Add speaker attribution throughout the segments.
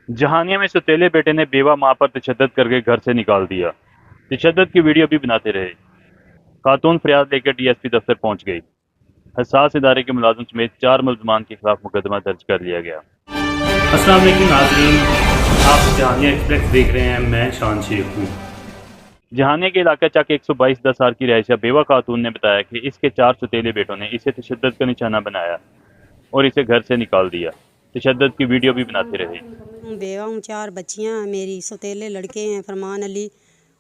Speaker 1: जहानिया में सौतेले बेटे ने बेवा मां पर तशद्दुद करके घर से निकाल दिया। तशद्दुद की वीडियो भी बनाते रहे। खातून फरियाद लेकर डीएसपी दफ्तर पहुंच गई। हसास इदारे के मुलाजिम समेत 4 मुलजमान के खिलाफ मुकदमा दर्ज कर लिया गया।
Speaker 2: अस्सलाम वालेकुम नाज़रीन, आप जहानिया एक्सप्रेस देख रहे हैं। मैं शान शेख हूँ।
Speaker 1: जहानिया के इलाका चक 122 10 की रहायशा बेवा खातून ने बताया कि इसके 4 सौतेले बेटों ने इसे तशद्दुद का निशाना बनाया और इसे घर से निकाल दिया। तशद्दुद की वीडियो भी बनाते रहे।
Speaker 3: बेवा हूँ, 4 बच्चियाँ हैं मेरी, सौतेले लड़के हैं फरमान अली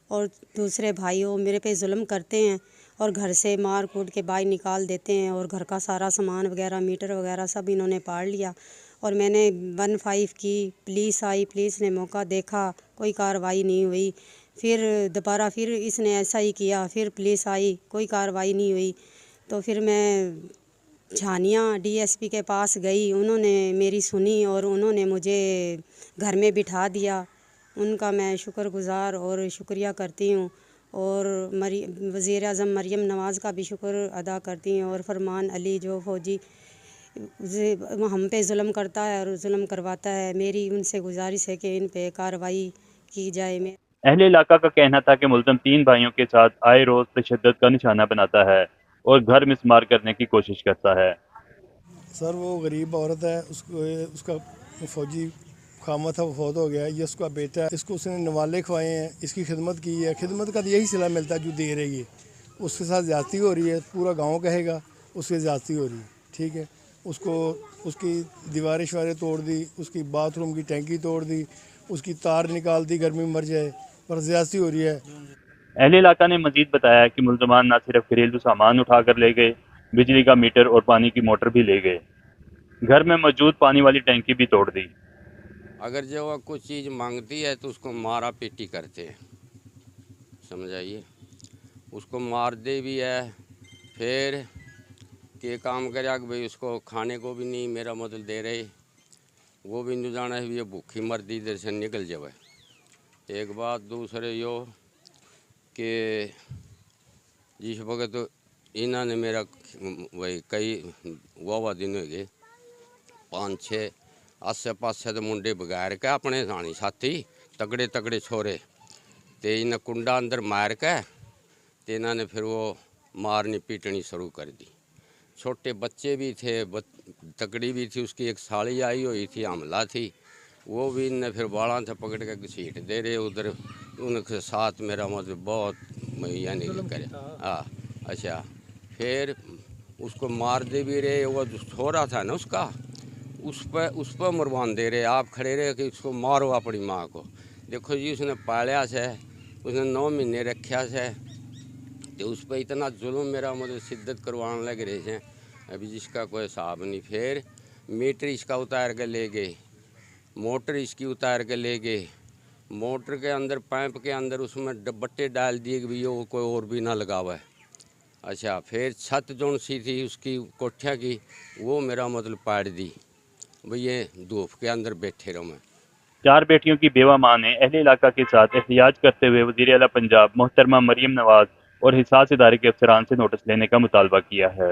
Speaker 3: और दूसरे भाई वो मेरे पे जुल्म करते हैं और घर से मार कूट के बाहर निकाल देते हैं और घर का सारा सामान वगैरह मीटर वगैरह सब इन्होंने पाड़ लिया। और मैंने 15 की, पुलिस आई, पुलिस ने मौका देखा, कोई कार्रवाई नहीं हुई। फिर दोबारा फिर इसने ऐसा ही किया, फिर पुलिस आई, कोई कार्रवाई नहीं हुई। तो फिर मैं झानिया डीएसपी के पास गई, उन्होंने मेरी सुनी और उन्होंने मुझे घर में बिठा दिया। उनका मैं शुक्रगुज़ार और शुक्रिया करती हूँ। और वज़ीर आज़म मरीम नवाज़ का भी शुक्र अदा करती हूँ। और फरमान अली जो फ़ौजी हम पे जुल्म करता है और जुल्म करवाता है, मेरी उनसे गुजारिश है कि इन पे कार्रवाई की जाए। मैं
Speaker 1: अहले इलाका का कहना था कि मुलज़िम 3 भाइयों के साथ आए रोज़ तशद्दुद का निशाना बनाता है और घर मिसमार करने की कोशिश करता है।
Speaker 4: सर वो गरीब औरत है, उसको उसका फ़ौजी खामा था, वो फौत हो गया है। ये उसका बेटा है, इसको उसने नवाले खवाए हैं, इसकी खिदमत की है। खिदमत का तो यही सिला मिलता है जो दे रही है। उसके साथ ज़्यादती हो रही है, पूरा गांव कहेगा उससे ज़्यादती हो रही है। ठीक है, उसको उसकी दीवारें शवारें तोड़ दी, उसकी बाथरूम की टैंकी तोड़ दी, उसकी तार निकाल दी, गर्मी में मर जाए, पर ज़्यादती हो रही है।
Speaker 1: अहले इलाका ने मजीद बताया कि मुलजमान न सिर्फ घरेलू सामान उठा कर ले गए, बिजली का मीटर और पानी की मोटर भी ले गए। घर में मौजूद पानी वाली टैंकी भी तोड़ दी।
Speaker 5: अगर जो वह कुछ चीज़ मांगती है तो उसको मारा पीटी करते हैं, समझाइए। उसको मार दे भी है, फिर के काम करे कि भाई उसको खाने को भी नहीं मेरा मतलब दे रहे, वो भी नहीं जाना है, ये भूखी मर्दी इधर से निकल जाए। एक बात दूसरे यो कि जिस वक्त तो इन्होंने मेरा वही कई वाह दिन हो गए, 5-6 आसे पासे तो मुंडे बगैर के अपने सानी साथी तगड़े तगड़े छोरे ते इन्हें कुंडा अंदर मार के ते इन्होंने फिर वो मारनी पीटनी शुरू कर दी। छोटे बच्चे भी थे, तगड़ी भी थी, उसकी एक साली आई हुई थी, हमला थी, वो भी इनने फिर बाड़ा से पकड़ के घसीट दे रहे उधर। उनके साथ मेरा मतलब बहुत यानी करे। हाँ, अच्छा, फिर उसको मार दे भी रहे, वो जो छोरा था ना उसका, उस पर मरवान दे रहे। आप खड़े रहे कि उसको मारो अपनी माँ को। देखो जी, उसने पालिया से, उसने 9 महीने रखा से, तो उस पर इतना जुल्म मेरा मतलब शिद्दत करवाने लग रहे हैं, अभी जिसका कोई हिसाब नहीं। फिर मीटर इसका उतार के ले गए, मोटर इसकी उतार के ले गए, मोटर के अंदर पाइप के अंदर उसमें बट्टे डाल दिए कि भैया वो कोई और भी ना लगावा है। अच्छा, फिर छत जोन सी थी उसकी कोठिया की, वो मेरा मतलब पाड़ दी, भैया धूप के अंदर बैठे रहो। मैं
Speaker 1: 4 बेटियों की बेवा मां ने अहले इलाका के साथ एहतियाज करते हुए वज़ीर आला पंजाब मोहतरमा मरीम नवाज और हिसास इदारे के अफसरान से नोटिस लेने का मुतालबा किया है।